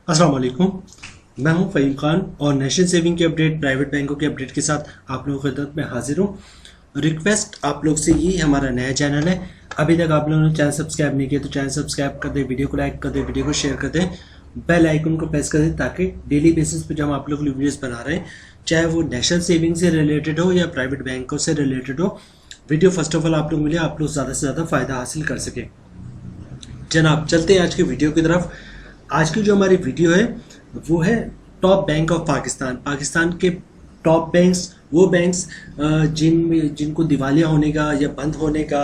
अस्सलाम वालेकुम। मैं हूं फ़हीम खान और नेशनल सेविंग की अपडेट, प्राइवेट बैंकों की अपडेट के साथ आप लोगों की खिदमत में हाजिर हूं। रिक्वेस्ट आप लोग से, ये हमारा नया चैनल है, अभी तक आप लोगों ने चैनल सब्सक्राइब नहीं किया तो चैनल सब्सक्राइब कर दें, वीडियो को लाइक कर दें, वीडियो को शेयर कर दें, बेल आइकन को प्रेस कर दें ताकि डेली बेसिस पे जो हम आप लोग वीडियोस बना रहे हैं, चाहे वो नेशनल सेविंग से रिलेटेड हो या प्राइवेट बैंकों से रिलेटेड हो, वीडियो फर्स्ट ऑफ ऑल आप लोग मिले, आप लोग ज़्यादा से ज़्यादा फ़ायदा हासिल कर सकें। जनाब चलते हैं आज की वीडियो की तरफ। आज की जो हमारी वीडियो है वो है top bank of Pakistan. Pakistan के टॉप बैंक्स, वो बैंक्स जिनको दिवालिया होने का या बंद होने का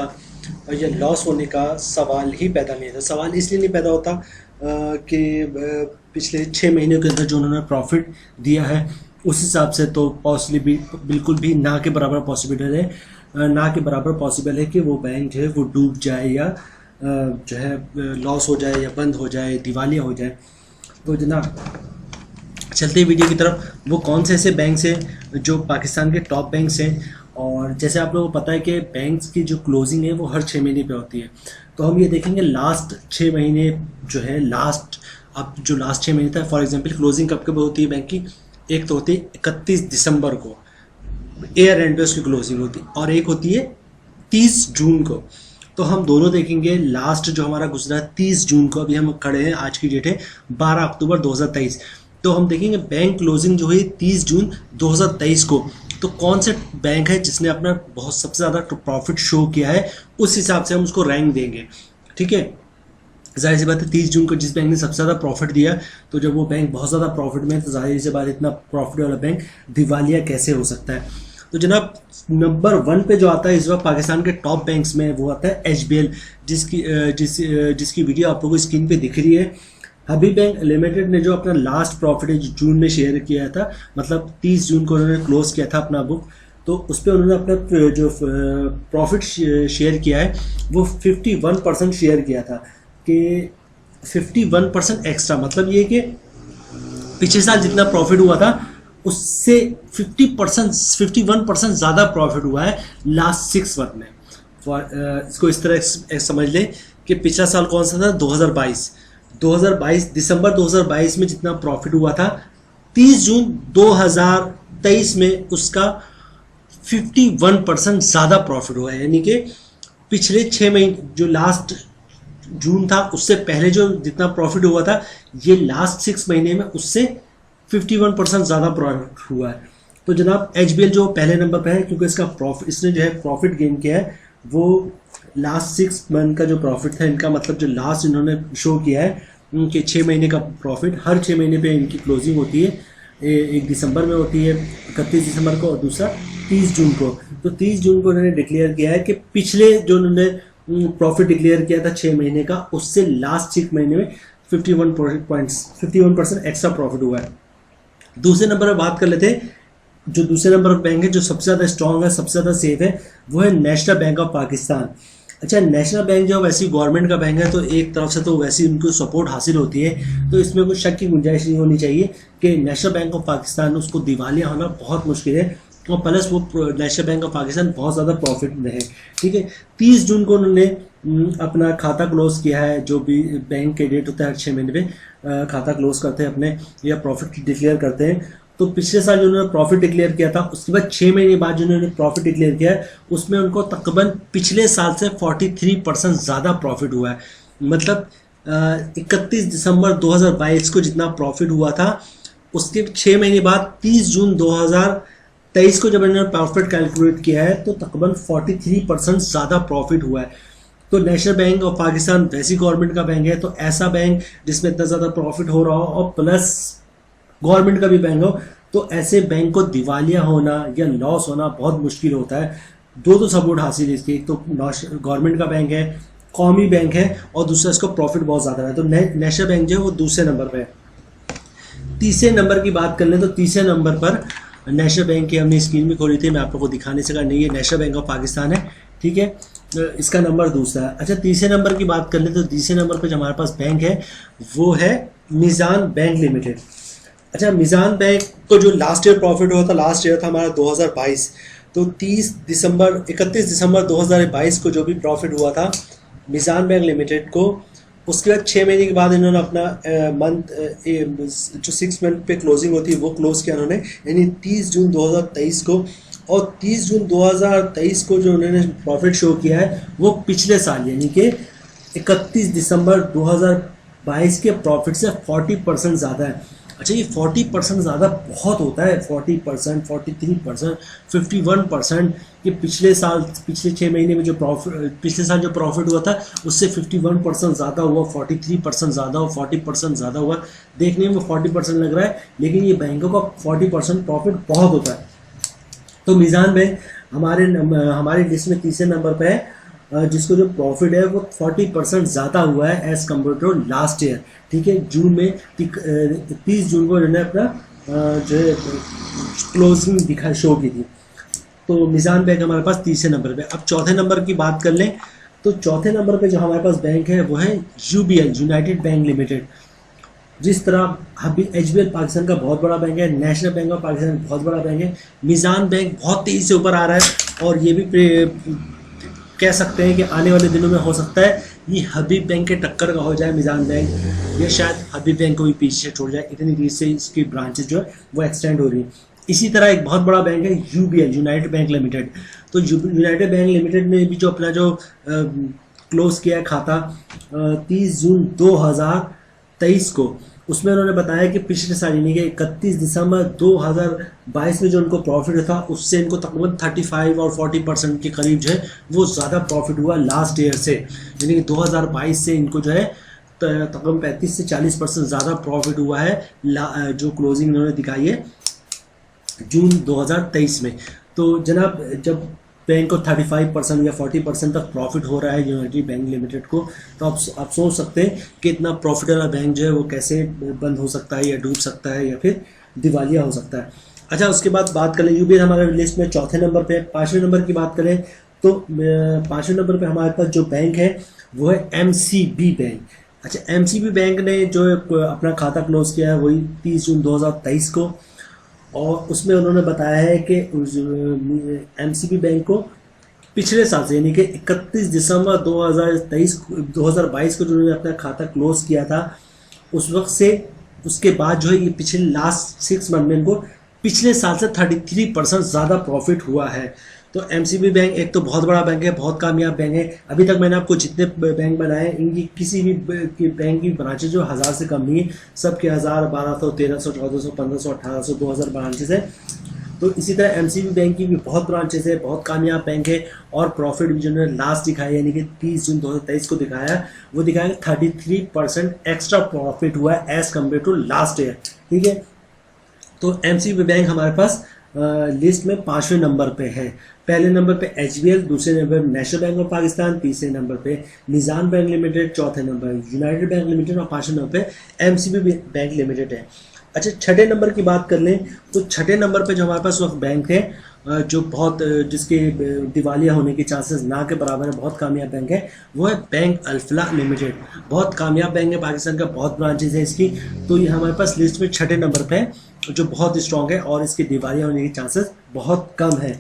या लॉस होने का सवाल ही पैदा नहीं होता। सवाल इसलिए नहीं पैदा होता कि पिछले 6 महीनों के अंदर जो उन्होंने प्रॉफिट दिया है उस हिसाब से तो बिल्कुल भी ना के बराबर पॉसिबल है कि वो बैंक जो है वो डूब जाए या जो है लॉस हो जाए या बंद हो जाए, दिवालिया हो जाए। तो जनाब चलते हैं वीडियो की तरफ। वो कौन से ऐसे बैंक्स हैं जो पाकिस्तान के टॉप बैंक्स हैं, और जैसे आप लोगों को पता है कि बैंक्स की जो क्लोजिंग है वो हर 6 महीने पे होती है, तो हम ये देखेंगे लास्ट 6 महीने जो है, लास्ट 6 महीने था। फॉर एग्जांपल क्लोजिंग कब कब होती है बैंक की? एक तो होती है 31 दिसंबर को, ईयर एंड पे उसकी क्लोजिंग होती है, और एक होती है 30 जून को। तो हम दोनों देखेंगे। लास्ट जो हमारा गुजरा 30 जून को, अभी हम खड़े हैं, आज की डेट है 12 अक्टूबर 2023, तो हम देखेंगे बैंक क्लोजिंग जो है 30 जून 2023 को, तो कौन से बैंक है जिसने अपना बहुत सबसे ज़्यादा प्रॉफिट शो किया है, उस हिसाब से हम उसको रैंक देंगे। ठीक है, जाहिर सी बात है 30 जून को जिस बैंक ने सबसे ज़्यादा प्रॉफिट दिया, तो जब वो बैंक बहुत ज़्यादा प्रॉफिट में है तो जाहिर सी बात इतना प्रॉफिट वाला बैंक दिवालिया कैसे हो सकता है। तो जनाब नंबर 1 पे जो आता है इस वक्त पाकिस्तान के टॉप बैंक्स में, वो आता है HBL, जिसकी वीडियो आप लोगों को स्क्रीन पे दिख रही है। हबीब बैंक लिमिटेड ने जो अपना लास्ट प्रॉफिट जून में शेयर किया था, मतलब 30 जून को उन्होंने क्लोज किया था अपना बुक, तो उस पर उन्होंने अपना जो प्रॉफिट शेयर किया है वो 51% शेयर किया था, कि 51% एक्स्ट्रा, मतलब ये कि पिछले साल जितना प्रॉफिट हुआ था उससे 51% ज़्यादा प्रॉफिट हुआ है लास्ट 6 मंथ में। इसको इस तरह समझ लें कि पिछला साल कौन सा था? 2022 दिसंबर 2022 में जितना प्रॉफिट हुआ था, 30 जून 2023 में उसका 51% ज़्यादा प्रॉफिट हुआ है। यानी कि पिछले 6 महीने जो लास्ट जून था उससे पहले जो जितना प्रॉफिट हुआ था, ये लास्ट 6 महीने में उससे 51% ज़्यादा प्रॉफिट हुआ है। तो जनाब HBL जो पहले नंबर पे है, क्योंकि इसने जो है प्रॉफिट गेन किया है वो लास्ट 6 मंथ का जो प्रॉफिट था इनका, मतलब जो लास्ट इन्होंने शो किया है उनके 6 महीने का प्रॉफिट, हर 6 महीने पे इनकी क्लोजिंग होती है। एक दिसंबर में होती है 31 दिसंबर को, और दूसरा 30 जून को। तो 30 जून को उन्होंने डिक्लेयर किया है कि पिछले जो उन्होंने प्रॉफिट डिक्लेयर किया था 6 महीने का, उससे लास्ट 6 महीने में 51% एक्स्ट्रा प्रॉफिट हुआ है। दूसरे नंबर पर बात कर लेते हैं। जो दूसरे नंबर पर बैंक है जो सबसे ज़्यादा स्ट्रॉन्ग है, सबसे ज़्यादा सेफ है, वो है नेशनल बैंक ऑफ पाकिस्तान। अच्छा, नेशनल बैंक जो वैसी गवर्नमेंट का बैंक है, तो एक तरफ से तो वैसी उनको सपोर्ट हासिल होती है, तो इसमें कोई शक की गुंजाइश नहीं होनी चाहिए कि नेशनल बैंक ऑफ पाकिस्तान, उसको दिवालिया होना बहुत मुश्किल है, और प्लस वो नेशनल बैंक ऑफ पाकिस्तान बहुत ज़्यादा प्रॉफिट में है। ठीक है, 30 जून को उन्होंने अपना खाता क्लोज किया है। जो भी बैंक के डेट होता है हर 6 महीने में खाता क्लोज करते हैं अपने, या प्रॉफिट डिक्लेयर करते हैं। तो पिछले साल जो उन्होंने प्रॉफिट डिक्लेयर किया था, उसके बाद 6 महीने बाद जो उन्होंने प्रॉफिट डिक्लेयर किया है, उसमें उनको तकरीबन पिछले साल से 43% ज़्यादा प्रॉफिट हुआ है। मतलब 31 दिसंबर 2022 को जितना प्रॉफिट हुआ था, उसके 6 महीने बाद 30 जून 2023 को जब इन्होंने प्रॉफिट कैलकुलेट किया है, तो तकरीबन 43% ज़्यादा प्रॉफिट हुआ है। तो नेशनल बैंक ऑफ पाकिस्तान वैसी गवर्नमेंट का बैंक है, तो ऐसा बैंक जिसमें इतना ज़्यादा प्रॉफिट हो रहा हो और प्लस गवर्नमेंट का भी बैंक हो, तो ऐसे बैंक को दिवालिया होना या लॉस होना बहुत मुश्किल होता है। दो सपोर्ट हासिल है इसकी, एक तो गवर्नमेंट का बैंक है, कौमी बैंक है, और दूसरा इसको प्रॉफिट बहुत ज़्यादा है। तो नेशनल बैंक जो है वो दूसरे नंबर पर है। तीसरे नंबर की बात कर लें तो तीसरे नंबर पर नेशनल बैंक की हमने स्क्रीन भी खोली थी, मैं आप लोगों को दिखाने से कहा नहीं, ये नेशनल बैंक ऑफ पाकिस्तान है। ठीक है, इसका नंबर दूसरा है। अच्छा, तीसरे नंबर की बात कर ले तो तीसरे नंबर पर जो हमारे पास बैंक है वो है मिज़ान बैंक लिमिटेड। अच्छा, मिज़ान बैंक को जो लास्ट ईयर प्रॉफिट हुआ था, लास्ट ईयर था हमारा 2022, तो 31 दिसंबर 2022 को जो भी प्रॉफिट हुआ था मिज़ान बैंक लिमिटेड को, उसके बाद 6 महीने के बाद इन्होंने अपना मंथ जो 6 मंथ पे क्लोजिंग होती है वो क्लोज किया उन्होंने, यानी 30 जून 2023 को। और 30 जून 2023 को जो उन्होंने प्रॉफिट शो किया है वो पिछले साल यानी कि 31 दिसंबर 2022 के प्रॉफिट से 40% ज़्यादा है। अच्छा, ये 40% ज़्यादा बहुत होता है, 40%, 43%, 51%। ये पिछले 6 महीने में जो पिछले साल जो प्रॉफिट हुआ था उससे 51% ज़्यादा हुआ, 43% ज़्यादा हुआ, 40% ज़्यादा हुआ। देखने में 40% लग रहा है, लेकिन ये बैंकों का 40% प्रॉफिट बहुत होता है। तो मीज़ान बैंक हमारे लिस्ट में तीसरे नंबर पर है, जिसको जो प्रॉफिट है वो 40% ज़्यादा हुआ है as compare to last year. ठीक है, जून में 30 जून को उन्होंने अपना जो है क्लोजिंग शो की थी। तो मीज़ान बैंक हमारे पास तीसरे नंबर पे। अब चौथे नंबर की बात कर लें तो चौथे नंबर पे जो हमारे पास बैंक है वो है यूबीएल, यूनाइटेड बैंक लिमिटेड। जिस तरह अभी एचबीएल पाकिस्तान का बहुत बड़ा बैंक है, नेशनल बैंक ऑफ पाकिस्तान बहुत बड़ा बैंक है, मीज़ान बैंक बहुत तेज़ी से ऊपर आ रहा है। और ये भी कह सकते हैं कि आने वाले दिनों में हो सकता है ये हबीब बैंक के टक्कर का हो जाए मीज़ान बैंक, या शायद हबीब बैंक को भी पीछे छोड़ जाए, इतनी तेज़ी से इसकी ब्रांचेज जो है वो एक्सटेंड हो रही है। इसी तरह एक बहुत बड़ा बैंक है यूबीएल, यूनाइटेड बैंक लिमिटेड। तो यूनाइटेड बैंक लिमिटेड ने भी जो अपना जो क्लोज किया है खाता 30 जून 2023 को, उसमें उन्होंने बताया कि पिछले साल यानी कि 31 दिसंबर 2022 में जो उनको प्रॉफिट था उससे इनको तकरीबन 35 और 40% के करीब जो है वो ज़्यादा प्रॉफिट हुआ लास्ट ईयर से, यानी कि 2022 से इनको जो है तकरीबन 35 से 40% ज़्यादा प्रॉफिट हुआ है जो क्लोजिंग इन्होंने दिखाई है जून 2023 में। तो जनाब, जब बैंक को 35% या 40% तक प्रॉफिट हो रहा है यूनाइटेड बैंक लिमिटेड को, तो आप सोच सकते हैं कि इतना प्रॉफिट वाला बैंक जो है वो कैसे बंद हो सकता है या डूब सकता है या फिर दिवालिया हो सकता है। अच्छा, उसके बाद बात करें यूबीएल हमारे लिस्ट में चौथे नंबर पे। पाँचवें नंबर की बात करें तो पाँचवें नंबर पे हमारे पास जो बैंक है वो है एमसीबी बैंक। अच्छा, एमसीबी बैंक ने जो अपना खाता क्लोज किया है वही 30 जून 2023 को, और उसमें उन्होंने बताया है कि एमसीबी बैंक को पिछले साल से यानी कि 31 दिसंबर 2022 को जो उन्होंने अपना खाता क्लोज किया था उस वक्त से उसके बाद जो है ये पिछले लास्ट 6 मंथ में इनको पिछले साल से 33% ज़्यादा प्रॉफिट हुआ है। तो एमसीबी बैंक एक तो बहुत बड़ा बैंक है, बहुत कामयाब बैंक है। अभी तक मैंने आपको जितने बैंक बनाए इनकी किसी भी बैंक की ब्रांचेज जो 1000 से कम नहीं है, सबके 1000, 1200, 1300, 1400, 1500, 1800, 2000 ब्रांचेज है। तो इसी तरह एमसीबी बैंक की भी बहुत ब्रांचेज है, बहुत कामयाब बैंक है। और प्रॉफिट भी जिन्होंने लास्ट दिखाया यानी कि 30 जून 2023 को दिखाया, वो दिखाया 33% एक्स्ट्रा प्रॉफिट हुआ है as compare to last year. ठीक है, तो एमसीबी बैंक हमारे पास लिस्ट में 5वें नंबर पे है। पहले नंबर पे एचबीएल, दूसरे नंबर पे नेशनल बैंक ऑफ पाकिस्तान, तीसरे नंबर पे मीज़ान बैंक लिमिटेड, चौथे नंबर यूनाइटेड बैंक लिमिटेड और 5वें नंबर पे एमसीबी बैंक लिमिटेड है। अच्छा, छठे नंबर की बात कर लें तो छठे नंबर पे जो हमारे पास वक्त बैंक है जो बहुत जिसके दिवालिया होने के चांसेस ना के बराबर है, बहुत कामयाब बैंक है, वो है बैंक अल-फलाह लिमिटेड। बहुत कामयाब बैंक है, पाकिस्तान का बहुत ब्रांचेज है इसकी। तो ये हमारे पास लिस्ट में छठे नंबर पे है जो बहुत स्ट्रॉन्ग है और इसके दिवालिया होने के चांसेस बहुत कम है।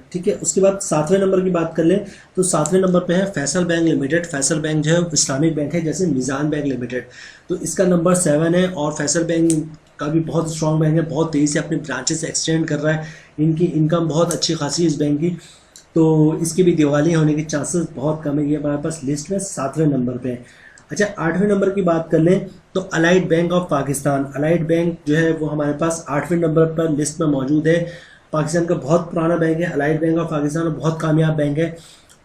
ठीक है, उसके बाद 7वें नंबर की बात कर लें तो 7वें नंबर पे है Faisal bank limited. Faisal bank जो है इस्लामिक बैंक है जैसे मीज़ान बैंक लिमिटेड, तो इसका नंबर 7 है। और फैसल बैंक का भी बहुत स्ट्रॉन्ग बैंक है, बहुत तेज़ी से अपने ब्रांचेस एक्सटेंड कर रहा है, इनकी इनकम बहुत अच्छी खासी है इस बैंक की, तो इसकी भी दिवालिया होने के चांसेस बहुत कम है। ये हमारे पास लिस्ट में 7वें नंबर पे है। अच्छा, 8वें नंबर की बात कर लें तो allied bank of Pakistan. Allied bank जो है वो हमारे पास 8वें नंबर पर लिस्ट में मौजूद है। पाकिस्तान का बहुत पुराना बैंक है अलाइड बैंक ऑफ पाकिस्तान, बहुत कामयाब बैंक है।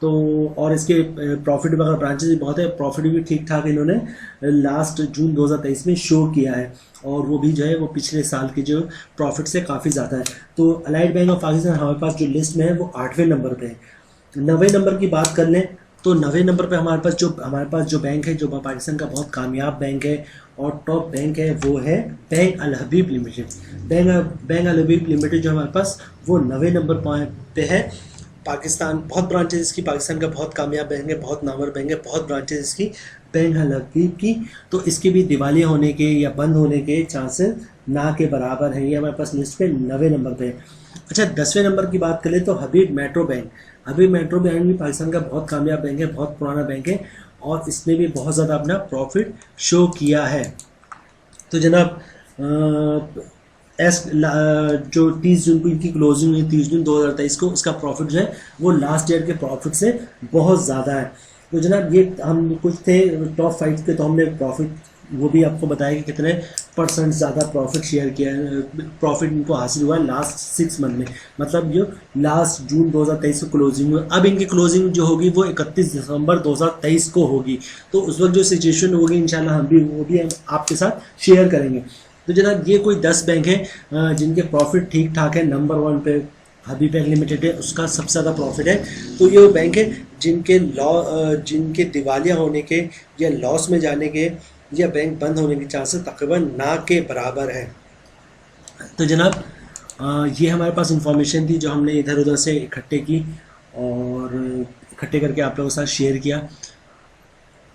तो और इसके प्रॉफिट वगैरह ब्रांचेज भी बहुत है, प्रॉफिट भी ठीक ठाक इन्होंने लास्ट जून 2023 में शो किया है, और वो भी जो है वो पिछले साल के जो प्रॉफिट से काफ़ी ज़्यादा है। तो अलाइड बैंक ऑफ पाकिस्तान हमारे पास जो लिस्ट में है वो 8वें नंबर पे है। 9वें नंबर की बात कर लें तो 9वें नंबर पे हमारे पास जो बैंक है जो पाकिस्तान का बहुत कामयाब बैंक है और टॉप बैंक है वो है बैंक अल हबीब लिमिटेड। बैंक अल हबीब लिमिटेड जो हमारे पास वो 9वें नंबर पे है। पाकिस्तान बहुत ब्रांचेज इसकी, पाकिस्तान का बहुत कामयाब बैंक है, बहुत नामवर बैंक है, बहुत ब्रांचेज इसकी बैंक अल हबीब की। तो इसके भी दिवालिया होने के या बंद होने के चांसेस ना के बराबर हैं। ये हमारे पास लिस्ट पे 9वें नंबर पे है। अच्छा, 10वें नंबर की बात करें तो हबीब मेट्रो बैंक। हबीब मेट्रो बैंक भी पाकिस्तान का बहुत कामयाब बैंक है, बहुत पुराना बैंक है और इसने भी बहुत ज़्यादा अपना प्रॉफिट शो किया है। तो जनाब जो 30 जून को इनकी क्लोजिंग हुई 30 जून 2023 को, इसका प्रॉफिट जो है वो लास्ट ईयर के प्रॉफिट से बहुत ज़्यादा है। तो जनाब ये हम कुछ थे टॉप 5 के, तो हमने प्रॉफिट वो भी आपको बताया कि कितने % ज़्यादा प्रॉफिट शेयर किया है, प्रॉफिट इनको हासिल हुआ है लास्ट 6 मंथ में, मतलब जो लास्ट जून 2023 को क्लोजिंग हुई। अब इनकी क्लोजिंग जो होगी वो 31 दिसंबर 2023 को होगी, तो उस वक्त जो सिचुएशन होगी इंशाल्लाह वो भी हम आपके साथ शेयर करेंगे। तो जनाब ये कोई 10 बैंक है जिनके प्रॉफिट ठीक ठाक है। नंबर 1 पे हबीब बैंक लिमिटेड है, उसका सबसे ज़्यादा प्रॉफिट है। तो ये वो बैंक है जिनके दिवालिया होने के या लॉस में जाने के या बैंक बंद होने के चांसेस तकरीबन ना के बराबर है। तो जनाब ये हमारे पास इंफॉर्मेशन थी जो हमने इधर उधर से इकट्ठे की और इकट्ठे करके आप लोगों के साथ शेयर किया।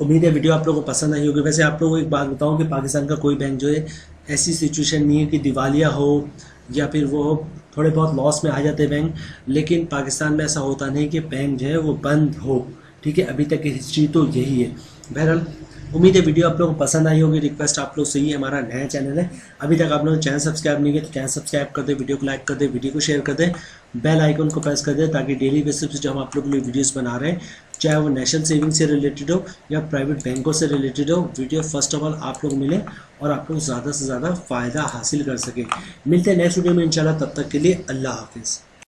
उम्मीद है वीडियो आप लोगों को पसंद आई होगी। वैसे आप लोगों को एक बात बताऊं कि पाकिस्तान का कोई बैंक जो है ऐसी सिचुएशन नहीं है कि दिवालिया हो या फिर वो थोड़े बहुत लॉस में आ जाते हैं बैंक, लेकिन पाकिस्तान में ऐसा होता नहीं कि बैंक जो है वो बंद हो। ठीक है, अभी तक की हिस्ट्री तो यही है। बहरहाल उम्मीद है वीडियो आप लोगों को पसंद आई होगी। रिक्वेस्ट आप लोग से ही, हमारा नया चैनल है, अभी तक आप लोगों ने चैनल सब्सक्राइब नहीं किया तो चैनल सब्सक्राइब कर दे, वीडियो को लाइक कर दे, वीडियो को शेयर कर दे, बेल आइकन को प्रेस कर दे, ताकि डेली बेसिस पे जो हम आप लोगों के लिए वीडियोस बना रहे हैं, चाहे वो नेशनल सेविंग से रिलेटेड हो या प्राइवेट बैंकों से रिलेटेड हो, वीडियो फर्स्ट ऑफ ऑल आप लोग मिले और आप लोग ज़्यादा से ज़्यादा फ़ायदा हासिल कर सकें। मिलते हैं नेक्स्ट वीडियो में इंशाल्लाह, तब तक के लिए अल्लाह हाफिज़।